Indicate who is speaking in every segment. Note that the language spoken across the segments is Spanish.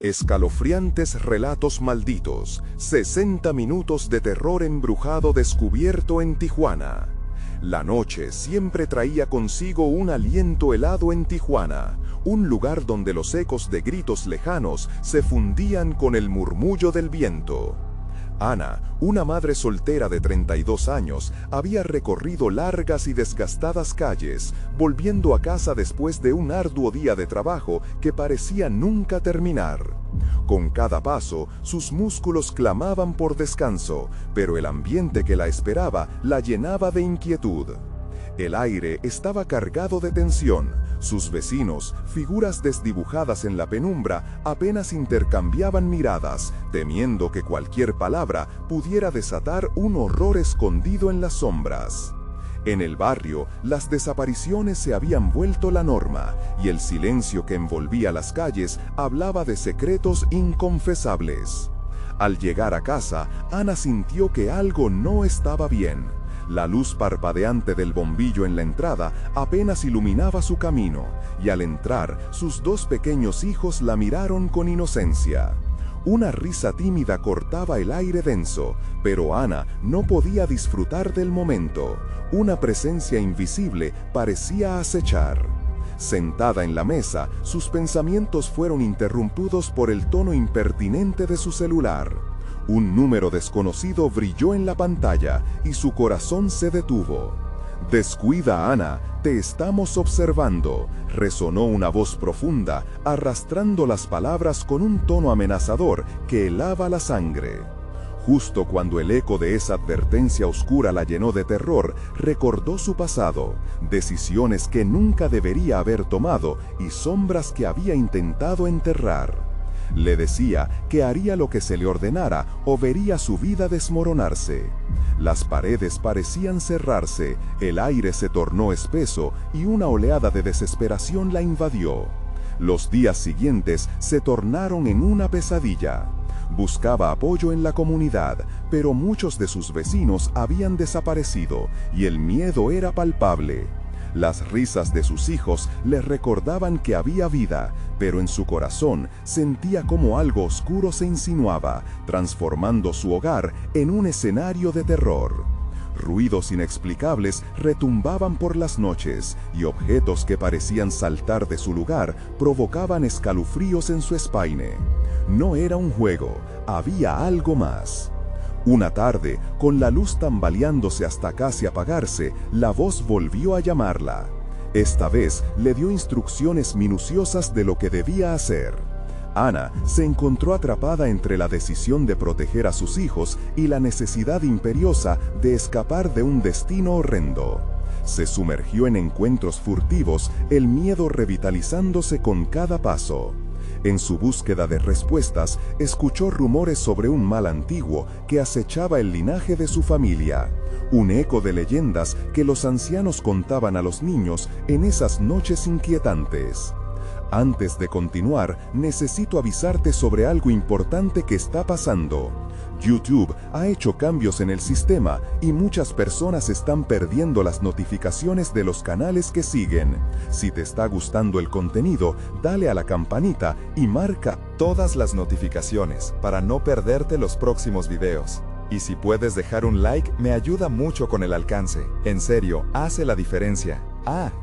Speaker 1: Escalofriantes relatos malditos, 60 minutos de terror embrujado descubierto en Tijuana. La noche siempre traía consigo un aliento helado en Tijuana, un lugar donde los ecos de gritos lejanos se fundían con el murmullo del viento. Ana, una madre soltera de 32 años, había recorrido largas y desgastadas calles, volviendo a casa después de un arduo día de trabajo que parecía nunca terminar. Con cada paso, sus músculos clamaban por descanso, pero el ambiente que la esperaba la llenaba de inquietud. El aire estaba cargado de tensión. Sus vecinos, figuras desdibujadas en la penumbra, apenas intercambiaban miradas, temiendo que cualquier palabra pudiera desatar un horror escondido en las sombras. En el barrio, las desapariciones se habían vuelto la norma, y el silencio que envolvía las calles hablaba de secretos inconfesables. Al llegar a casa, Ana sintió que algo no estaba bien. La luz parpadeante del bombillo en la entrada apenas iluminaba su camino, y al entrar, sus dos pequeños hijos la miraron con inocencia. Una risa tímida cortaba el aire denso, pero Ana no podía disfrutar del momento. Una presencia invisible parecía acechar. Sentada en la mesa, sus pensamientos fueron interrumpidos por el tono impertinente de su celular. Un número desconocido brilló en la pantalla y su corazón se detuvo. «Descuida, Ana, te estamos observando», resonó una voz profunda, arrastrando las palabras con un tono amenazador que helaba la sangre. Justo cuando el eco de esa advertencia oscura la llenó de terror, recordó su pasado, decisiones que nunca debería haber tomado y sombras que había intentado enterrar. Le decía que haría lo que se le ordenara o vería su vida desmoronarse. Las paredes parecían cerrarse, el aire se tornó espeso y una oleada de desesperación la invadió. Los días siguientes se tornaron en una pesadilla. Buscaba apoyo en la comunidad, pero muchos de sus vecinos habían desaparecido y el miedo era palpable. Las risas de sus hijos le recordaban que había vida, pero en su corazón sentía como algo oscuro se insinuaba, transformando su hogar en un escenario de terror. Ruidos inexplicables retumbaban por las noches, y objetos que parecían saltar de su lugar provocaban escalofríos en su espine. No era un juego, había algo más. Una tarde, con la luz tambaleándose hasta casi apagarse, la voz volvió a llamarla. Esta vez le dio instrucciones minuciosas de lo que debía hacer. Ana se encontró atrapada entre la decisión de proteger a sus hijos y la necesidad imperiosa de escapar de un destino horrendo. Se sumergió en encuentros furtivos, el miedo revitalizándose con cada paso. En su búsqueda de respuestas, escuchó rumores sobre un mal antiguo que acechaba el linaje de su familia. Un eco de leyendas que los ancianos contaban a los niños en esas noches inquietantes. Antes de continuar, necesito avisarte sobre algo importante que está pasando. YouTube ha hecho cambios en el sistema y muchas personas están perdiendo las notificaciones de los canales que siguen. Si te está gustando el contenido, dale a la campanita y marca todas las notificaciones para no perderte los próximos videos. Y si puedes dejar un like, me ayuda mucho con el alcance. En serio, hace la diferencia.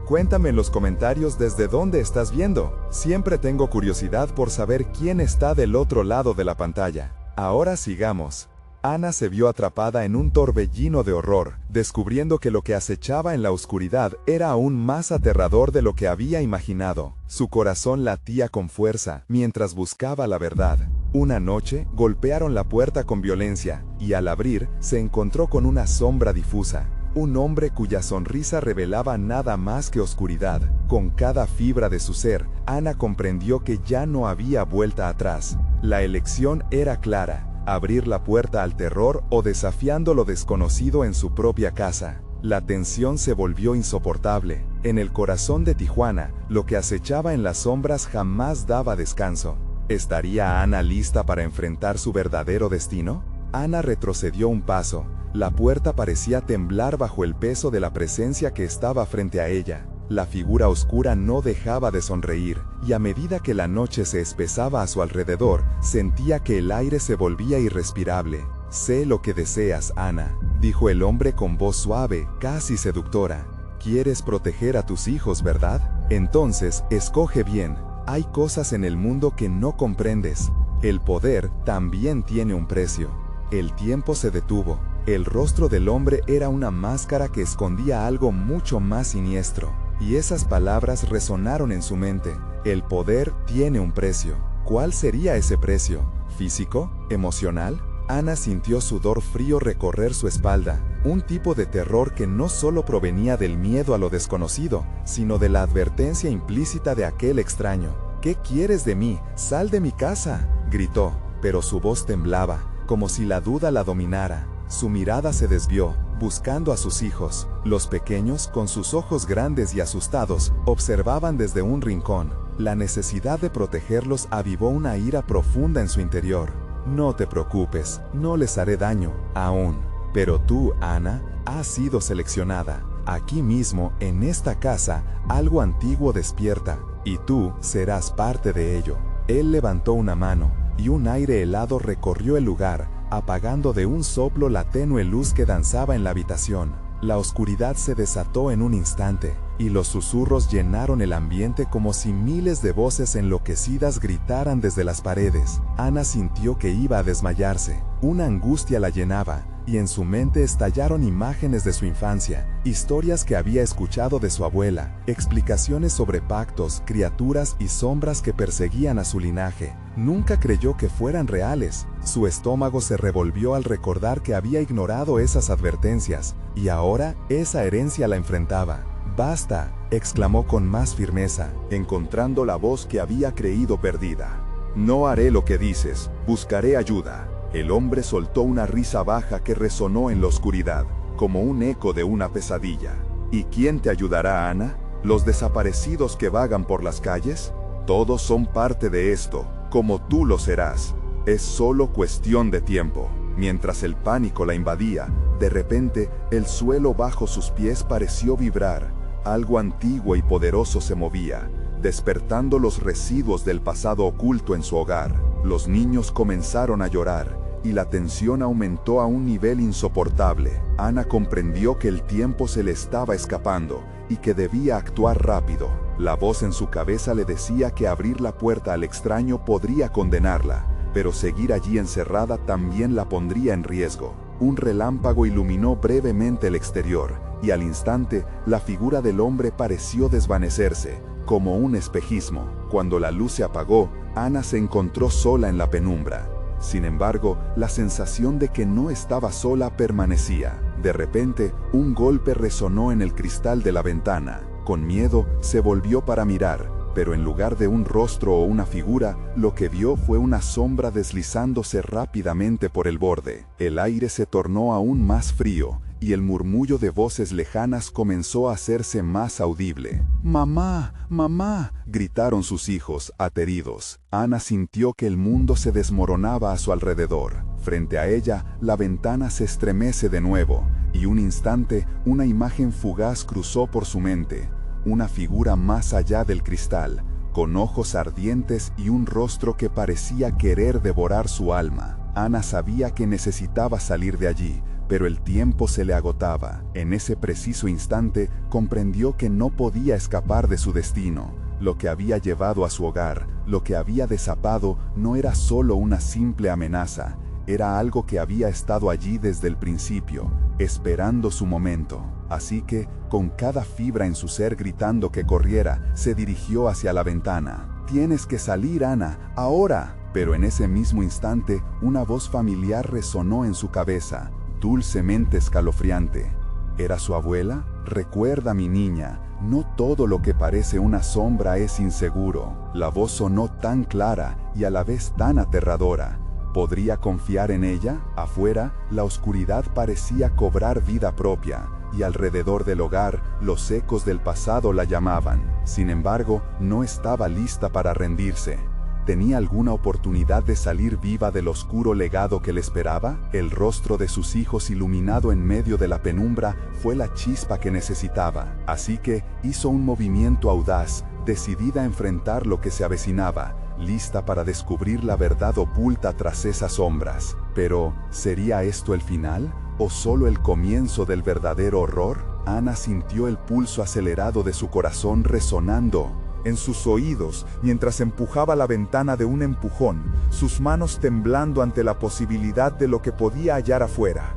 Speaker 1: Cuéntame en los comentarios desde dónde estás viendo. Siempre tengo curiosidad por saber quién está del otro lado de la pantalla. Ahora sigamos. Ana se vio atrapada en un torbellino de horror, descubriendo que lo que acechaba en la oscuridad era aún más aterrador de lo que había imaginado. Su corazón latía con fuerza mientras buscaba la verdad. Una noche, golpearon la puerta con violencia, y al abrir, se encontró con una sombra difusa. Un hombre cuya sonrisa revelaba nada más que oscuridad. Con cada fibra de su ser, Ana comprendió que ya no había vuelta atrás. La elección era clara: abrir la puerta al terror o desafiando lo desconocido en su propia casa. La tensión se volvió insoportable. En el corazón de Tijuana, lo que acechaba en las sombras jamás daba descanso. ¿Estaría Ana lista para enfrentar su verdadero destino? Ana retrocedió un paso. La puerta parecía temblar bajo el peso de la presencia que estaba frente a ella.
Speaker 2: La figura oscura no dejaba de sonreír, y a medida que la noche se espesaba a su alrededor, sentía que el aire se volvía irrespirable. «Sé lo que deseas, Ana», dijo el hombre con voz suave, casi seductora. «Quieres proteger a tus hijos, ¿verdad? Entonces, escoge bien. Hay cosas en el mundo que no comprendes. El poder también tiene un precio». El tiempo se detuvo. El rostro del hombre era una máscara que escondía algo mucho más siniestro. Y esas palabras resonaron en su mente. El poder tiene un precio. ¿Cuál sería ese precio? ¿Físico? ¿Emocional? Ana sintió sudor frío recorrer su espalda, un tipo de terror que no solo provenía del miedo a lo desconocido, sino de la advertencia implícita de aquel extraño. «¿Qué quieres de mí? ¡Sal de mi casa!», gritó, pero su voz temblaba, como si la duda la dominara. Su mirada se desvió, buscando a sus hijos. Los pequeños, con sus ojos grandes y asustados, observaban desde un rincón. La necesidad de protegerlos avivó una ira profunda en su interior. «No te preocupes, no les haré daño, aún. Pero tú, Ana, has sido seleccionada. Aquí mismo, en esta casa, algo antiguo despierta, y tú serás parte de ello». Él levantó una mano, y un aire helado recorrió el lugar, apagando de un soplo la tenue luz que danzaba en la habitación. La oscuridad se desató en un instante, y los susurros llenaron el ambiente como si miles de voces enloquecidas gritaran desde las paredes. Ana sintió que iba a desmayarse. Una angustia la llenaba, y en su mente estallaron imágenes de su infancia, historias que había escuchado de su abuela, explicaciones sobre pactos, criaturas y sombras que perseguían a su linaje. Nunca creyó que fueran reales. Su estómago se revolvió al recordar que había ignorado esas advertencias, y ahora esa herencia la enfrentaba. «Basta», exclamó con más firmeza,
Speaker 1: encontrando la voz que había creído perdida. «No haré lo que dices, buscaré ayuda». El hombre soltó una risa baja que resonó en la oscuridad, como un eco de una pesadilla. «¿Y quién te ayudará, Ana? ¿Los desaparecidos que vagan por las calles? Todos son parte de esto, como tú lo serás. Es solo cuestión de tiempo». Mientras el pánico la invadía, de repente, el suelo bajo sus pies pareció vibrar. Algo antiguo y poderoso se movía, despertando los residuos del pasado oculto en su hogar. Los niños comenzaron a llorar, y la tensión aumentó a un nivel insoportable. Ana comprendió que el tiempo se le estaba escapando, y que debía actuar rápido. La voz en su cabeza le decía que abrir la puerta al extraño podría condenarla, pero seguir allí encerrada también la pondría en riesgo. Un relámpago iluminó brevemente el exterior, y al instante, la figura del hombre pareció desvanecerse, como un espejismo. Cuando la luz se apagó, Ana se encontró sola en la penumbra. Sin embargo, la sensación de que no estaba sola permanecía. De repente, un golpe resonó en el cristal de la ventana. Con miedo, se volvió para mirar, pero en lugar de un rostro o una figura, lo que vio fue una sombra deslizándose rápidamente por el borde. El aire se tornó aún más frío, y el murmullo de voces lejanas comenzó a hacerse más audible. «¡Mamá! ¡Mamá!», gritaron sus hijos, ateridos. Ana sintió que el mundo se desmoronaba a su alrededor. Frente a ella, la ventana se estremece de nuevo, y un instante, una imagen fugaz cruzó por su mente. Una figura más allá del cristal, con ojos ardientes y un rostro que parecía querer devorar su alma. Ana sabía que necesitaba salir de allí, pero el tiempo se le agotaba. En ese preciso instante, comprendió que no podía escapar de su destino. Lo que había llevado a su hogar, lo que había desatado, no era solo una simple amenaza. Era algo que había estado allí desde el principio, esperando su momento. Así que, con cada fibra en su ser gritando que corriera, se dirigió hacia la ventana. «Tienes que salir, Ana, ahora». Pero en ese mismo instante, una voz familiar resonó en su cabeza, dulcemente escalofriante. ¿Era su abuela? «Recuerda, mi niña, no todo lo que parece una sombra es inseguro». La voz sonó tan clara y a la vez tan aterradora. ¿Podría confiar en ella? Afuera, la oscuridad parecía cobrar vida propia, y alrededor del hogar, los ecos del pasado la llamaban. Sin embargo, no estaba lista para rendirse.
Speaker 2: ¿Tenía alguna oportunidad de salir viva del oscuro legado que le esperaba? El rostro de sus hijos iluminado en medio de la penumbra fue la chispa que necesitaba, así que hizo un movimiento audaz, decidida a enfrentar lo que se avecinaba, lista para descubrir la verdad oculta tras esas sombras. Pero, ¿sería esto el final? ¿O solo el comienzo del verdadero horror? Ana sintió el pulso acelerado de su corazón resonando en sus oídos mientras empujaba la ventana de un empujón, sus manos temblando ante la posibilidad de lo que podía hallar afuera.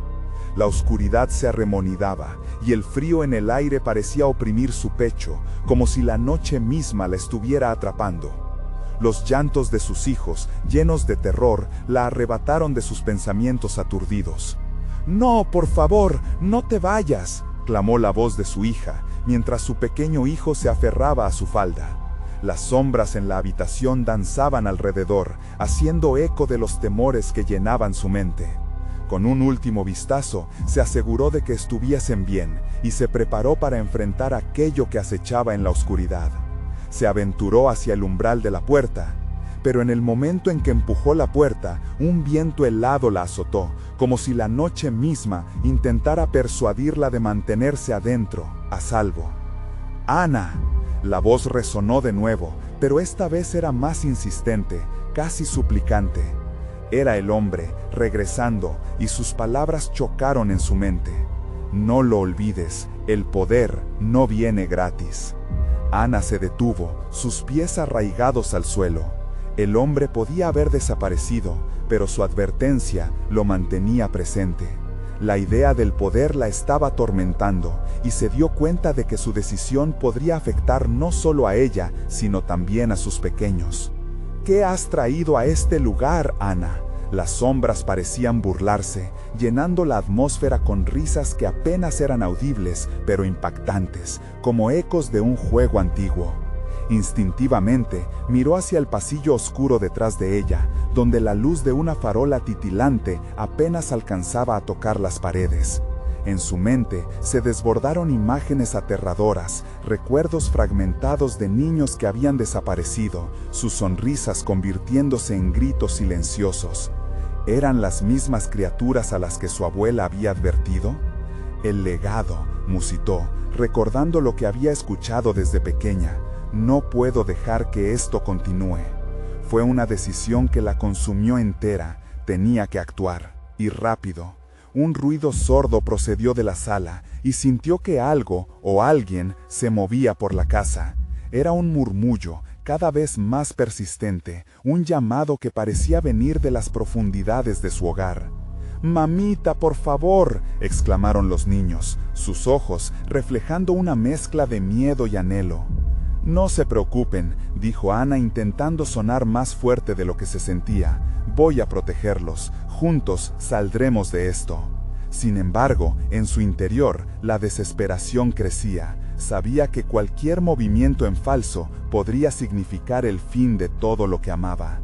Speaker 2: La oscuridad se arremolinaba y el frío en el aire parecía oprimir su pecho, como si la noche misma la estuviera atrapando. Los llantos de sus hijos, llenos de terror, la arrebataron de sus pensamientos aturdidos. «No, por favor, no te vayas», clamó la voz de su hija, mientras su pequeño hijo se aferraba a su falda. Las sombras en la habitación danzaban alrededor, haciendo eco de los temores que llenaban su mente. Con un último vistazo, se aseguró de que estuviesen bien, y se preparó para enfrentar aquello que acechaba en la oscuridad. Se aventuró hacia el umbral de la puerta, pero en el momento en que empujó la puerta, un viento helado la azotó, como si la noche misma intentara persuadirla de mantenerse adentro, a salvo. «¡Ana!». La voz resonó de nuevo, pero esta vez era más insistente, casi suplicante. Era el hombre, regresando, y sus palabras chocaron en su mente. «No lo olvides, el poder no viene gratis». Ana se detuvo, sus pies arraigados al suelo. El hombre podía haber desaparecido, pero su advertencia lo mantenía presente. La idea del poder la estaba atormentando, y se dio cuenta de que su decisión podría afectar no solo a ella, sino también a sus pequeños. «¿Qué has traído a este lugar, Ana?». Las sombras parecían burlarse, llenando la atmósfera con risas que apenas eran audibles, pero impactantes, como ecos de un juego antiguo. Instintivamente, miró hacia el pasillo oscuro detrás de ella, donde la luz de una farola titilante apenas alcanzaba a tocar las paredes. En su mente se desbordaron imágenes aterradoras, recuerdos fragmentados de niños que habían desaparecido, sus sonrisas convirtiéndose en gritos silenciosos. ¿Eran las mismas criaturas a las que su abuela había advertido? «El legado», musitó, recordando lo que había escuchado desde pequeña. «No puedo dejar que esto continúe». Fue una decisión que la consumió entera. Tenía que actuar, y rápido. Un ruido sordo procedió de la sala, y sintió que algo o alguien se movía por la casa. Era un murmullo, cada vez más persistente, un llamado que parecía venir de las profundidades de su hogar. «Mamita, por favor», exclamaron los niños, sus ojos reflejando una mezcla de miedo y anhelo. «No se preocupen», dijo Ana intentando sonar más fuerte de lo que se sentía. «Voy a protegerlos, juntos saldremos de esto». Sin embargo, en su interior, la desesperación crecía. Sabía que cualquier movimiento en falso podría significar el fin de todo lo que amaba.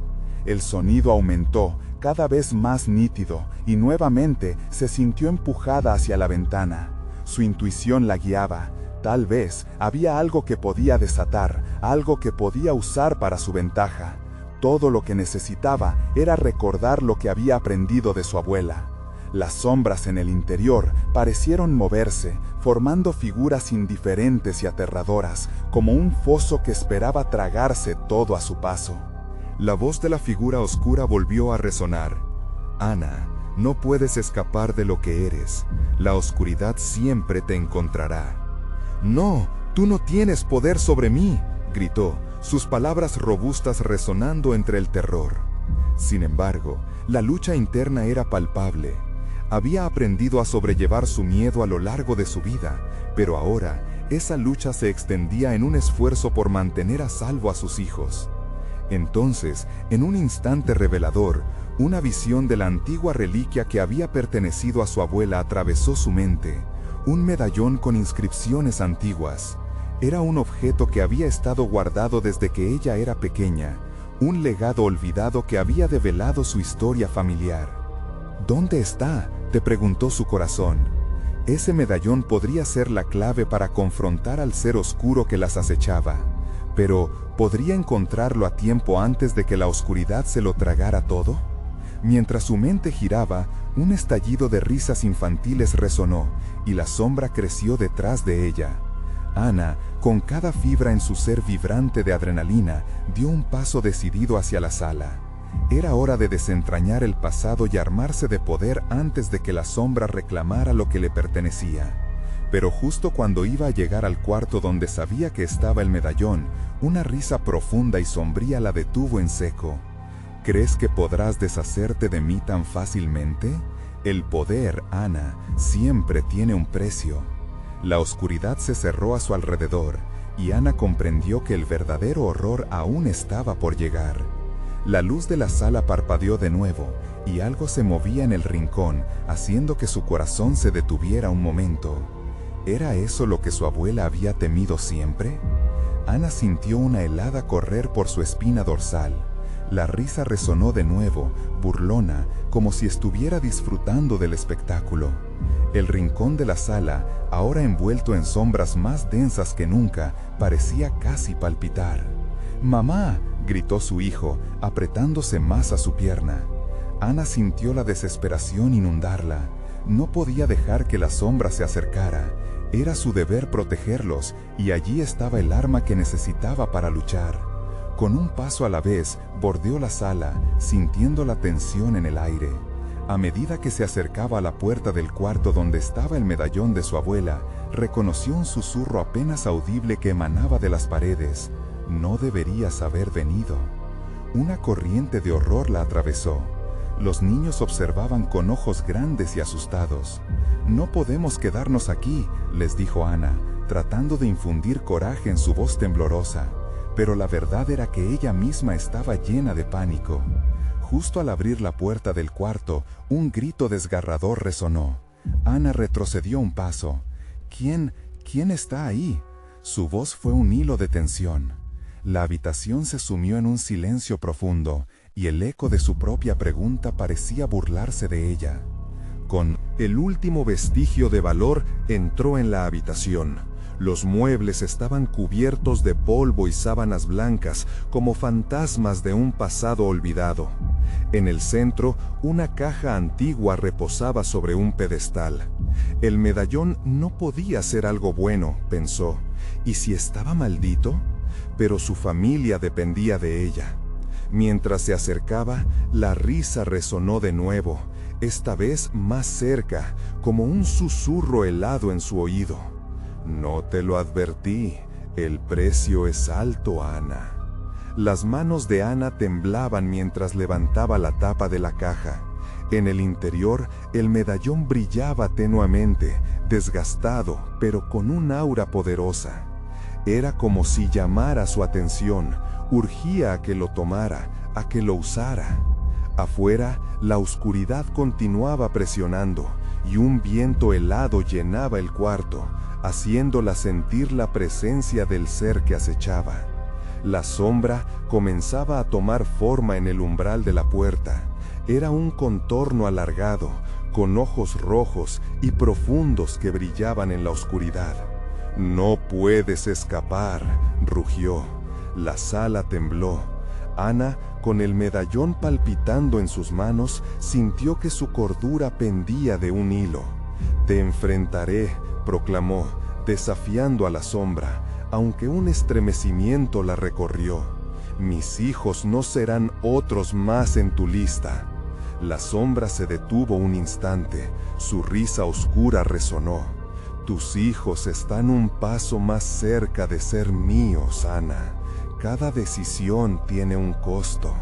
Speaker 2: El sonido aumentó, cada vez más nítido, y nuevamente se sintió empujada hacia la ventana. Su intuición la guiaba. Tal vez había algo que podía desatar, algo que podía usar para su ventaja. Todo lo que necesitaba era recordar lo que había aprendido de su abuela. Las sombras en el interior parecieron moverse, formando figuras indiferentes y aterradoras, como un foso que esperaba tragarse todo a su paso.
Speaker 1: La voz de la figura oscura volvió a resonar. «Ana, no puedes escapar de lo que eres. La oscuridad siempre te encontrará». «No, tú no tienes poder sobre mí», gritó, sus palabras robustas resonando entre el terror. Sin embargo, la lucha interna era palpable. Había aprendido a sobrellevar su miedo a lo largo de su vida, pero ahora esa lucha se extendía en un esfuerzo por mantener a salvo a sus hijos. Entonces, en un instante revelador, una visión de la antigua reliquia que había pertenecido a su abuela atravesó su mente. Un medallón con inscripciones antiguas. Era un objeto que había estado guardado desde que ella era pequeña, un legado olvidado que había develado su historia familiar. «¿Dónde está?», te preguntó su corazón. Ese medallón podría ser la clave para confrontar al ser oscuro que las acechaba.
Speaker 2: Pero, ¿podría encontrarlo a tiempo antes de que la oscuridad se lo tragara todo? Mientras su mente giraba, un estallido de risas infantiles resonó, y la sombra creció detrás de ella. Ana, con cada fibra en su ser vibrante de adrenalina, dio un paso decidido hacia la sala. Era hora de desentrañar el pasado y armarse de poder antes de que la sombra reclamara lo que le pertenecía. Pero justo cuando iba a llegar al cuarto donde sabía que estaba el medallón, una risa profunda y sombría la detuvo en seco. ¿Crees que podrás deshacerte de mí tan fácilmente? El poder, Ana, siempre tiene un precio. La oscuridad se cerró a su alrededor, y Ana comprendió que el verdadero horror aún estaba por llegar. La luz de la sala parpadeó de nuevo, y algo se movía en el rincón, haciendo que su corazón se detuviera un momento. ¿Era eso lo que su abuela había temido siempre? Ana sintió una helada correr por su espina dorsal. La risa resonó de nuevo, burlona, como si estuviera disfrutando del espectáculo. El rincón de la sala, ahora envuelto en sombras más densas que nunca, parecía casi palpitar. «¡Mamá!», gritó su hijo, apretándose más a su pierna. Ana sintió la desesperación inundarla. No podía dejar que la sombra se acercara. Era su deber protegerlos, y allí estaba el arma que necesitaba para luchar. Con un paso a la vez, bordeó la sala, sintiendo la tensión en el aire. A medida que se acercaba a la puerta del cuarto donde estaba el medallón de su abuela, reconoció un susurro apenas audible que emanaba de las paredes. No deberías haber venido. Una corriente de horror la atravesó. Los niños observaban con ojos grandes y asustados. «No podemos quedarnos aquí», les dijo Ana, tratando de infundir coraje en su voz temblorosa. Pero la verdad era que ella misma estaba llena de pánico. Justo al abrir la puerta del cuarto, un grito desgarrador resonó. Ana retrocedió un paso. ¿Quién está ahí? Su voz fue un hilo de tensión. La habitación se sumió en un silencio profundo, y el eco de su propia pregunta parecía burlarse de ella. Con el último vestigio de valor, entró en la habitación. Los muebles estaban cubiertos de polvo y sábanas blancas, como fantasmas de un pasado olvidado. En el centro, una caja antigua reposaba sobre un pedestal. El medallón no podía ser algo bueno, pensó. ¿Y si estaba maldito? Pero su familia dependía de ella. Mientras se acercaba, la risa resonó de nuevo, esta vez más cerca, como un susurro helado en su oído. «No te lo advertí, el precio es alto, Ana». Las manos de Ana temblaban mientras levantaba la tapa de la caja. En el interior, el medallón brillaba tenuamente, desgastado, pero con un aura poderosa. Era como si llamara su atención, urgía a que lo tomara, a que lo usara. Afuera, la oscuridad continuaba presionando, y un viento helado llenaba el cuarto, haciéndola sentir la presencia del ser que acechaba. La sombra comenzaba a tomar forma en el umbral de la puerta. Era un contorno alargado, con ojos rojos y profundos que brillaban en la oscuridad. «No puedes escapar», rugió. La sala tembló. Ana, con el medallón palpitando en sus manos, sintió que su cordura pendía de un hilo. «Te enfrentaré», proclamó, desafiando a la sombra, aunque un estremecimiento la recorrió. «Mis hijos no serán otros más en tu lista». La sombra se detuvo un instante, su risa oscura resonó. «Tus hijos están un paso más cerca de ser míos, Ana. Cada decisión tiene un costo».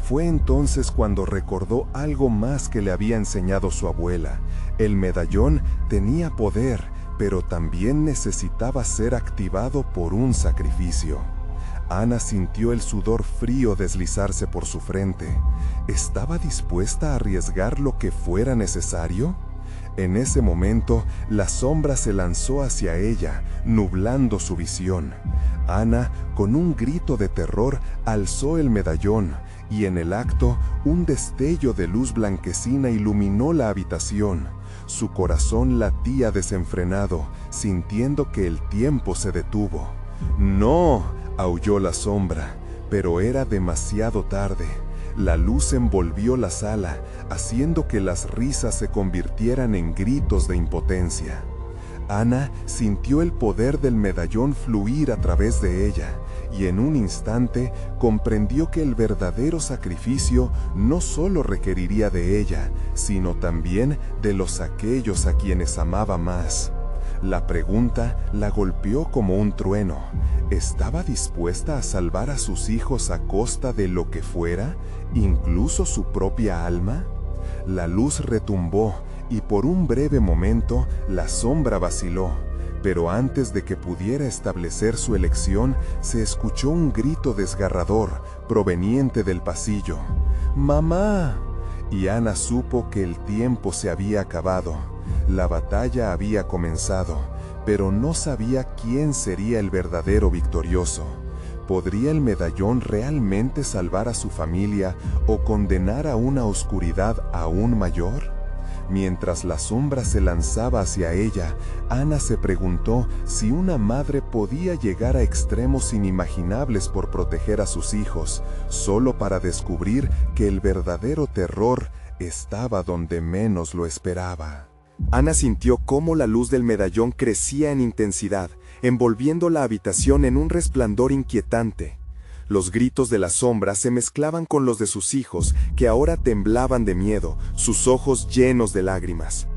Speaker 2: Fue entonces cuando recordó algo más que le había enseñado su abuela. El medallón tenía poder, pero también necesitaba ser activado por un sacrificio. Ana sintió el sudor frío deslizarse por su frente. ¿Estaba dispuesta a arriesgar lo que fuera necesario? En ese momento, la sombra se lanzó hacia ella, nublando su visión. Ana, con un grito de terror, alzó el medallón, y en el acto, un destello de luz blanquecina iluminó la habitación. Su corazón latía desenfrenado, sintiendo que el tiempo se detuvo. «¡No!», Aulló la sombra, pero era demasiado tarde. La luz envolvió la sala, haciendo que las risas se convirtieran en gritos de impotencia. Ana sintió el poder del medallón fluir a través de ella, y en un instante comprendió que el verdadero sacrificio no solo requeriría de ella, sino también de los aquellos a quienes amaba más. La pregunta la golpeó como un trueno. ¿Estaba dispuesta a salvar a sus hijos a costa de lo que fuera, incluso su propia alma? La luz retumbó y por un breve momento la sombra vaciló, pero antes de que pudiera establecer su elección, se escuchó un grito desgarrador proveniente del pasillo. ¡Mamá! Y Ana supo que el tiempo se había acabado. La batalla había comenzado, pero no sabía quién sería el verdadero victorioso. ¿Podría el medallón realmente salvar a su familia o condenar a una oscuridad aún mayor? Mientras la sombra se lanzaba hacia ella, Ana se preguntó si una madre podía llegar a extremos inimaginables por proteger a sus hijos, solo para descubrir que el verdadero terror estaba donde menos lo esperaba.
Speaker 3: Ana sintió cómo la luz del medallón crecía en intensidad, envolviendo la habitación en un resplandor inquietante. Los gritos de la sombra se mezclaban con los de sus hijos, que ahora temblaban de miedo, sus ojos llenos de lágrimas.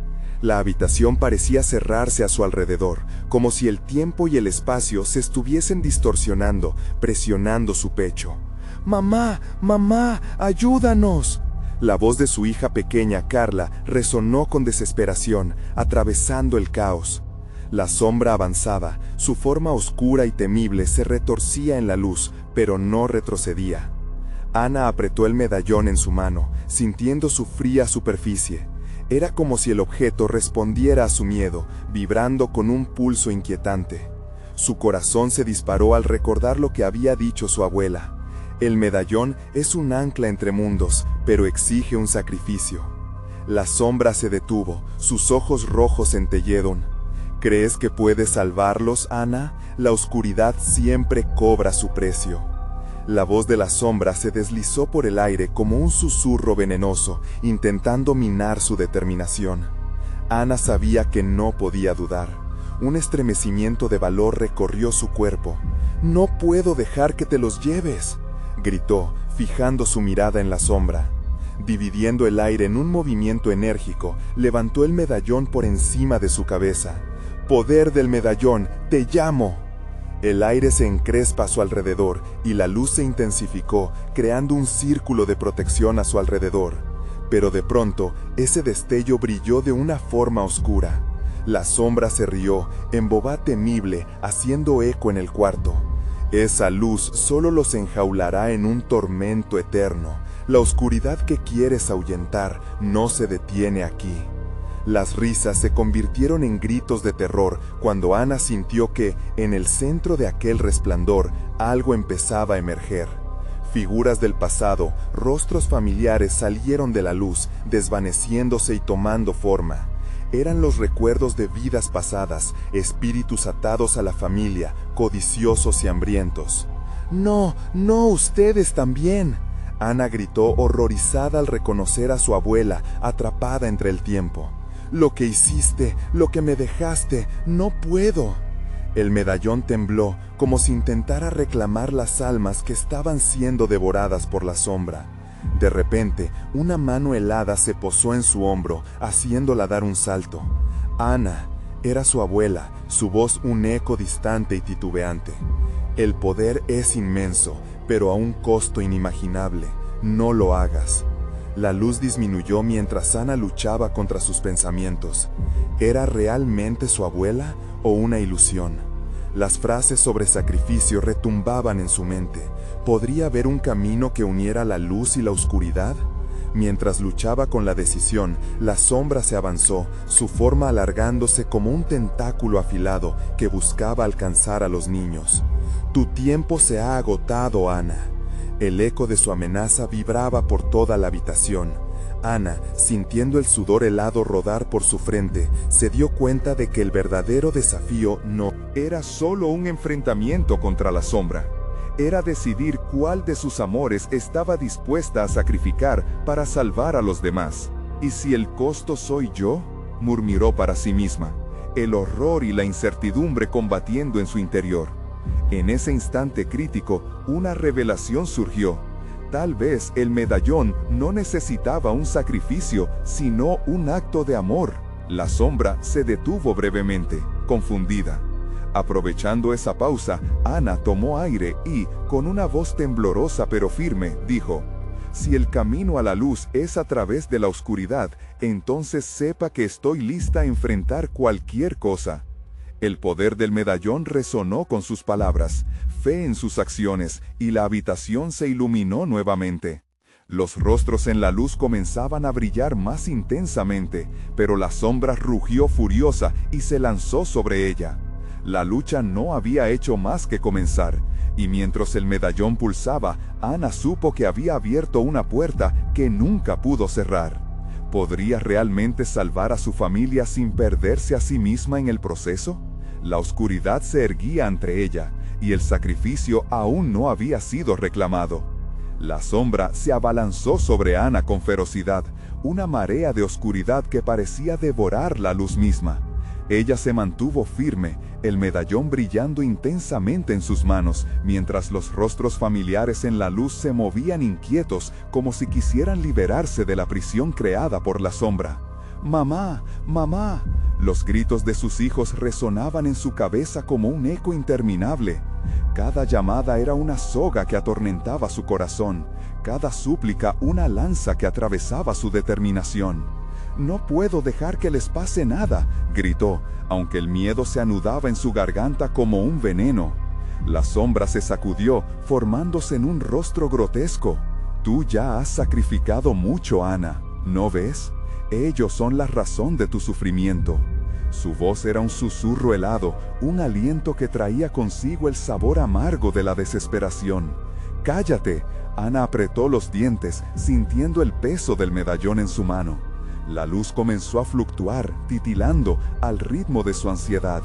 Speaker 3: La habitación parecía cerrarse a su alrededor, como si el tiempo y el espacio se estuviesen distorsionando, presionando su pecho. ¡Mamá! ¡Mamá! ¡Ayúdanos! La voz de su hija pequeña, Carla, resonó con desesperación, atravesando el caos. La sombra avanzaba, su forma oscura y temible se retorcía en la luz, pero no retrocedía. Ana apretó el medallón en su mano, sintiendo su fría superficie. Era como si el objeto respondiera a su miedo, vibrando con un pulso inquietante. Su corazón se disparó al recordar lo que había dicho su abuela. El medallón es un ancla entre mundos, pero exige un sacrificio. La sombra se detuvo, sus ojos rojos centellearon. ¿Crees que puedes salvarlos, Ana? La oscuridad siempre cobra su precio. La voz de la sombra se deslizó por el aire como un susurro venenoso, intentando minar su determinación. Ana sabía que no podía dudar. Un estremecimiento de valor recorrió su cuerpo. «No puedo dejar que te los lleves», gritó, fijando su mirada en la sombra. Dividiendo el aire en un movimiento enérgico, levantó el medallón por encima de su cabeza. «Poder del medallón, te llamo». El aire se encrespa a su alrededor y la luz se intensificó, creando un círculo de protección a su alrededor. Pero de pronto, ese destello brilló de una forma oscura. La sombra se rió, en boba temible, haciendo eco en el cuarto. Esa luz solo los enjaulará en un tormento eterno. La oscuridad que quieres ahuyentar no se detiene aquí. Las risas se convirtieron en gritos de terror cuando Ana sintió que, en el centro de aquel resplandor, algo empezaba a emerger. Figuras del pasado, rostros familiares salieron de la luz, desvaneciéndose y tomando forma. Eran los recuerdos de vidas pasadas, espíritus atados a la familia, codiciosos y hambrientos. «No, no, ustedes también», Ana gritó horrorizada al reconocer a su abuela atrapada entre el tiempo. «Lo que hiciste, lo que me dejaste, no puedo». El medallón tembló, como si intentara reclamar las almas que estaban siendo devoradas por la sombra. De repente, una mano helada se posó en su hombro, haciéndola dar un salto. Ana era su abuela, su voz un eco distante y titubeante. «El poder es inmenso, pero a un costo inimaginable. No lo hagas». La luz disminuyó mientras Ana luchaba contra sus pensamientos. ¿Era realmente su abuela o una ilusión? Las frases sobre sacrificio retumbaban en su mente. ¿Podría haber un camino que uniera la luz y la oscuridad? Mientras luchaba con la decisión, la sombra se avanzó, su forma alargándose como un tentáculo afilado que buscaba alcanzar a los niños. «Tu tiempo se ha agotado, Ana». El eco de su amenaza vibraba por toda la habitación. Ana, sintiendo el sudor helado rodar por su frente, se dio cuenta de que el verdadero desafío no era solo un enfrentamiento contra la sombra.
Speaker 2: era decidir cuál de sus amores estaba dispuesta a sacrificar para salvar a los demás. ¿Y si el costo soy yo?, murmuró para sí misma, el horror y la incertidumbre combatiendo en su interior. En ese instante crítico, una revelación surgió. Tal vez el medallón no necesitaba un sacrificio, sino un acto de amor. La sombra se detuvo brevemente, confundida. Aprovechando esa pausa, Ana tomó aire y, con una voz temblorosa pero firme, dijo: «Si el camino a la luz es a través de la oscuridad, entonces sepa que estoy lista a enfrentar cualquier cosa». El poder del medallón resonó con sus palabras, fe en sus acciones, y la habitación se iluminó nuevamente. Los rostros en la luz comenzaban a brillar más intensamente, pero la sombra rugió furiosa y se lanzó sobre ella. La lucha no había hecho más que comenzar, y mientras el medallón pulsaba, Ana supo que había abierto una puerta que nunca pudo cerrar. ¿Podría realmente salvar a su familia sin perderse a sí misma en el proceso? La oscuridad se erguía ante ella, y el sacrificio aún no había sido reclamado. La sombra se abalanzó sobre Ana con ferocidad, una marea de oscuridad que parecía devorar la luz misma. Ella se mantuvo firme, el medallón brillando intensamente en sus manos, mientras los rostros familiares en la luz se movían inquietos, como si quisieran liberarse de la prisión creada por la sombra. «¡Mamá! ¡Mamá!». Los gritos de sus hijos resonaban en su cabeza como un eco interminable. Cada llamada era una soga que atormentaba su corazón, cada súplica una lanza que atravesaba su determinación. «No puedo dejar que les pase nada», gritó, aunque el miedo se anudaba en su garganta como un veneno. La sombra se sacudió, formándose en un rostro grotesco. «Tú ya has sacrificado mucho, Ana, ¿no ves? Ellos son la razón de tu sufrimiento». Su voz era un susurro helado, un aliento que traía consigo el sabor amargo de la desesperación. «¡Cállate!». Ana apretó los dientes, sintiendo el peso del medallón en su mano. La luz comenzó a fluctuar, titilando, al ritmo de su ansiedad.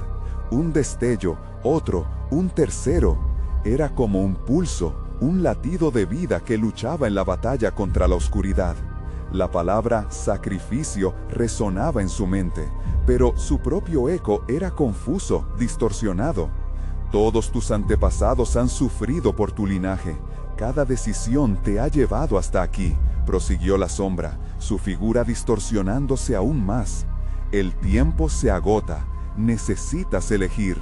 Speaker 2: Un destello, otro, un tercero. Era como un pulso, un latido de vida que luchaba en la batalla contra la oscuridad. La palabra sacrificio resonaba en su mente, pero su propio eco era confuso, distorsionado. «Todos tus antepasados han sufrido por tu linaje. Cada decisión te ha llevado hasta aquí», prosiguió la sombra, su figura distorsionándose aún más. «El tiempo se agota. Necesitas elegir».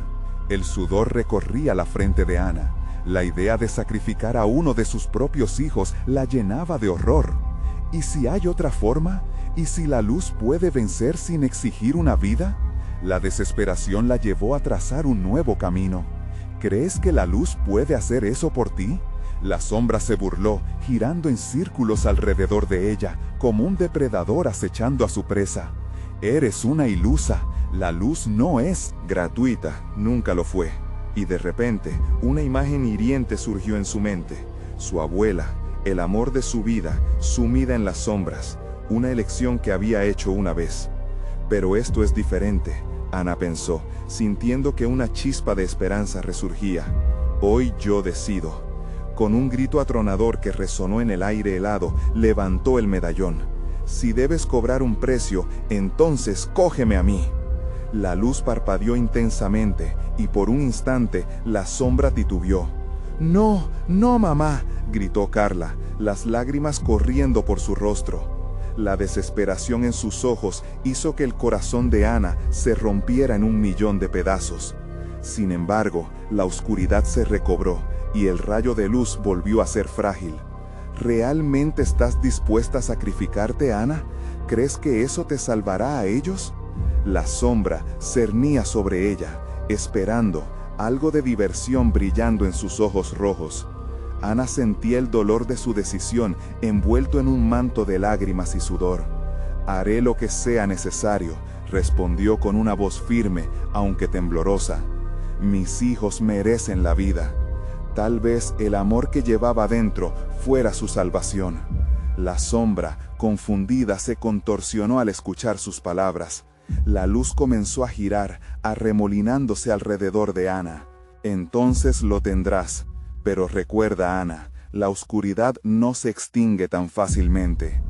Speaker 2: El sudor recorría la frente de Ana. La idea de sacrificar a uno de sus propios hijos la llenaba de horror. ¿Y si hay otra forma? ¿Y si la luz puede vencer sin exigir una vida? La desesperación la llevó a trazar un nuevo camino. ¿Crees que la luz puede hacer eso por ti? La sombra se burló, girando en círculos alrededor de ella, como un depredador acechando a su presa. «Eres una ilusa. La luz no es
Speaker 3: gratuita, nunca lo fue». Y de repente, una imagen hiriente surgió en su mente. Su abuela, el amor de su vida, sumida en las sombras, una elección que había hecho una vez. «Pero esto es diferente», Ana pensó, sintiendo que una chispa de esperanza resurgía. «Hoy yo decido». Con un grito atronador que resonó en el aire helado, levantó el medallón. «Si debes cobrar un precio, entonces cógeme a mí». La luz parpadeó intensamente, y por un instante la sombra titubeó. «No, no, mamá», gritó Carla, las lágrimas corriendo por su rostro. La desesperación en sus ojos hizo que el corazón de Ana se rompiera en 1.000.000 de pedazos. Sin embargo, la oscuridad se recobró, y el rayo de luz volvió a ser frágil. ¿Realmente estás dispuesta a sacrificarte, Ana? ¿Crees que eso te salvará a ellos? La sombra cernía sobre ella, esperando, algo de diversión brillando en sus ojos rojos. Ana sentía el dolor de su decisión envuelto en un manto de lágrimas y sudor. «Haré lo que sea necesario», respondió con una voz firme, aunque temblorosa. «Mis hijos merecen la vida». Tal vez el amor que llevaba dentro fuera su salvación. La sombra, confundida, se contorsionó al escuchar sus palabras. La luz comenzó a girar, arremolinándose alrededor de Ana. «Entonces lo tendrás.
Speaker 2: Pero recuerda, Ana, la oscuridad no se extingue tan fácilmente.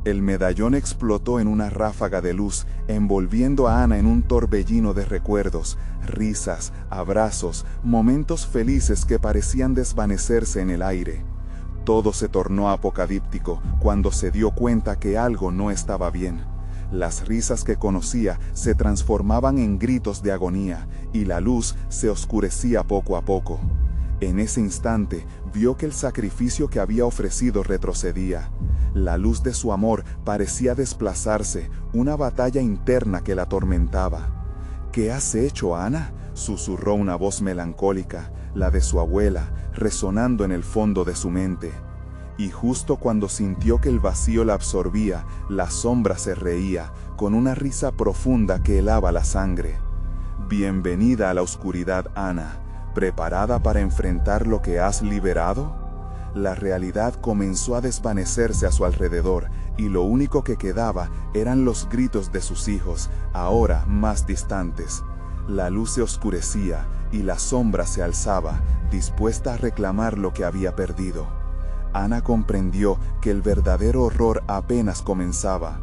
Speaker 2: El medallón explotó en una ráfaga de luz, envolviendo a Ana en un torbellino de recuerdos, risas, abrazos, momentos felices que parecían desvanecerse en el aire. Todo se tornó apocalíptico cuando se dio cuenta que algo no estaba bien. Las risas que conocía se transformaban en gritos de agonía, y la luz se oscurecía poco a poco. En ese instante vio que el sacrificio que había ofrecido retrocedía. La luz de su amor parecía desplazarse, una batalla interna que la atormentaba. «¿Qué has hecho, Ana?», susurró una voz melancólica, la de su abuela, resonando en el fondo de su mente. Y justo cuando sintió que el vacío la absorbía, la sombra se reía, con una risa profunda que helaba la sangre. «Bienvenida a la oscuridad, Ana. ¿Preparada para enfrentar lo que has liberado?». La realidad comenzó a desvanecerse a su alrededor, y lo único que quedaba eran los gritos de sus hijos, ahora más distantes. La luz se oscurecía, y la sombra se alzaba, dispuesta a reclamar lo que había perdido. Ana comprendió que el verdadero horror apenas comenzaba.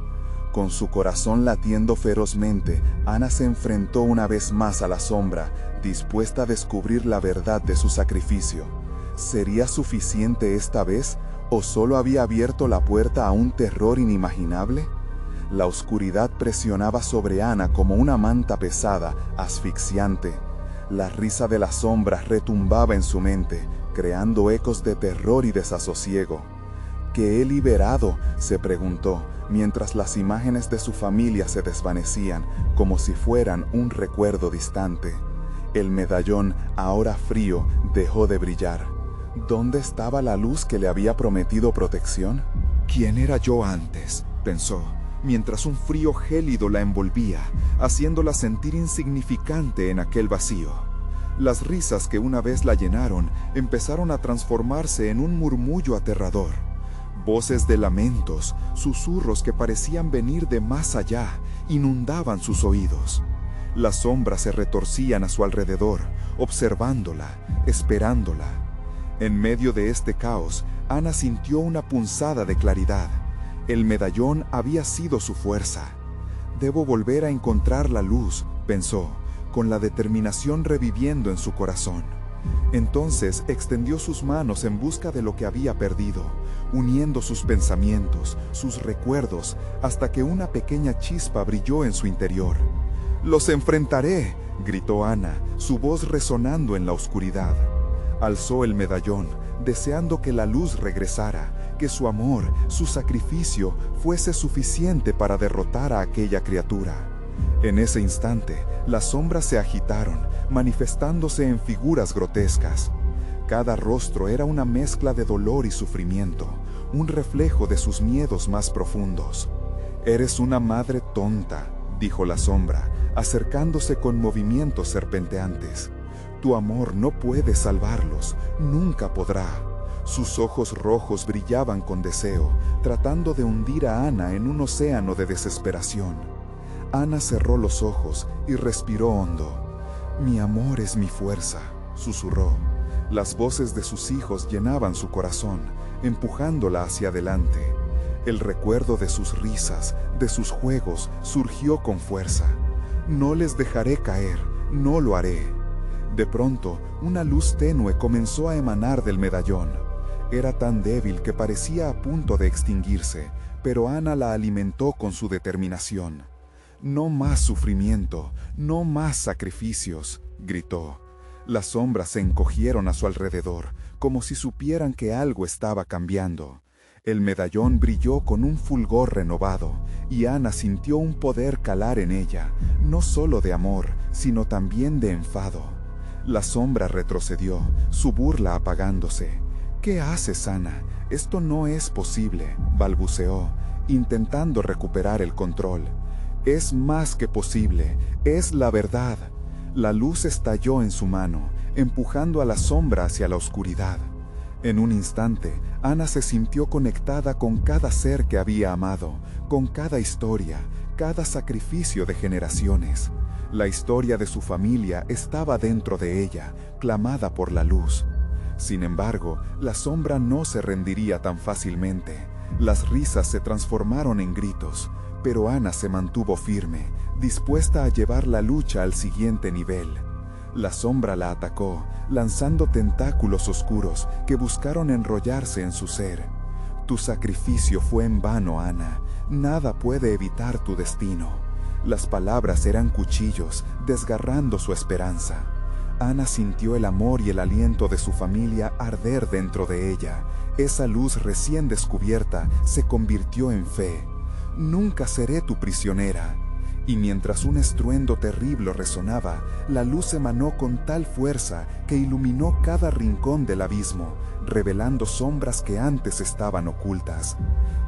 Speaker 2: Con su corazón latiendo ferozmente, Ana se enfrentó una vez más a la sombra, dispuesta a descubrir la verdad de su sacrificio. ¿Sería suficiente esta vez, o solo había abierto la puerta a un terror inimaginable? La oscuridad presionaba sobre Ana como una manta pesada, asfixiante. La risa de las sombras retumbaba en su mente, creando ecos de terror y desasosiego. ¿Qué he liberado?, se preguntó, mientras las imágenes de su familia se desvanecían, como si fueran un recuerdo distante. El medallón, ahora frío, dejó de brillar. ¿Dónde estaba la luz que le había prometido protección?
Speaker 3: ¿Quién era yo antes?, pensó, mientras un frío gélido la envolvía, haciéndola sentir insignificante en aquel vacío. Las risas que una vez la llenaron empezaron a transformarse en un murmullo aterrador. Voces de lamentos, susurros que parecían venir de más allá, inundaban sus oídos. Las sombras se retorcían a su alrededor, observándola, esperándola. En medio de este caos, Ana sintió una punzada de claridad. El medallón había sido su fuerza. «Debo volver a encontrar la luz», pensó, con la determinación reviviendo en su corazón. Entonces extendió sus manos en busca de lo que había perdido, uniendo sus pensamientos, sus recuerdos, hasta que una pequeña chispa brilló en su interior. «¡Los enfrentaré!», gritó Ana, su voz resonando en la oscuridad. Alzó el medallón, deseando que la luz regresara, que su amor, su sacrificio, fuese suficiente para derrotar a aquella criatura. En ese instante, las sombras se agitaron, manifestándose en figuras grotescas. Cada rostro era una mezcla de dolor y sufrimiento, un reflejo de sus miedos más profundos. «Eres una madre tonta», dijo la sombra, acercándose con movimientos serpenteantes. «Tu amor no puede salvarlos, nunca podrá». Sus ojos rojos brillaban con deseo, tratando de hundir a Ana en un océano de desesperación. Ana cerró los ojos y respiró hondo. «Mi amor es mi fuerza», susurró. Las voces de sus hijos llenaban su corazón, empujándola hacia adelante. El recuerdo de sus risas, de sus juegos, surgió con fuerza. «No les dejaré caer, no lo haré». De pronto, una luz tenue comenzó a emanar del medallón. Era tan débil que parecía a punto de extinguirse, pero Ana la alimentó con su determinación. «No más sufrimiento, no más sacrificios», gritó. Las sombras se encogieron a su alrededor, como si supieran que algo estaba cambiando. El medallón brilló con un fulgor renovado, y Ana sintió un poder calar en ella, no solo de amor, sino también de enfado. La sombra retrocedió, su burla apagándose. «¿Qué haces, Ana? Esto no es posible», balbuceó, intentando recuperar el control. «Es más que posible, es la verdad». La luz estalló en su mano, empujando a la sombra hacia la oscuridad. En un instante, Ana se sintió conectada con cada ser que había amado, con cada historia, cada sacrificio de generaciones. La historia de su familia estaba dentro de ella, clamada por la luz.
Speaker 2: Sin embargo, la sombra no se rendiría tan fácilmente. Las risas se transformaron en gritos, pero Ana se mantuvo firme, dispuesta a llevar la lucha al siguiente nivel. La sombra la atacó, lanzando tentáculos oscuros que buscaron enrollarse en su ser. Tu sacrificio fue en vano, Ana. Nada puede evitar tu destino. Las palabras eran cuchillos, desgarrando su esperanza. Ana sintió el amor y el aliento de su familia arder dentro de ella. Esa luz recién descubierta se convirtió en fe. Nunca seré tu prisionera. Y mientras un estruendo terrible resonaba, la luz emanó con tal fuerza que iluminó cada rincón del abismo, revelando sombras que antes estaban ocultas.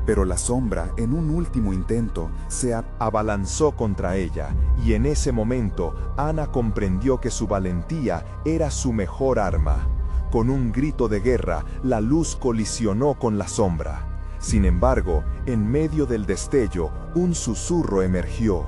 Speaker 2: Pero la sombra, en un último intento, se abalanzó contra ella, y en ese momento Ana comprendió que su valentía era su mejor arma. Con un grito de guerra, la luz colisionó con la sombra. Sin embargo, en medio del destello, un susurro emergió.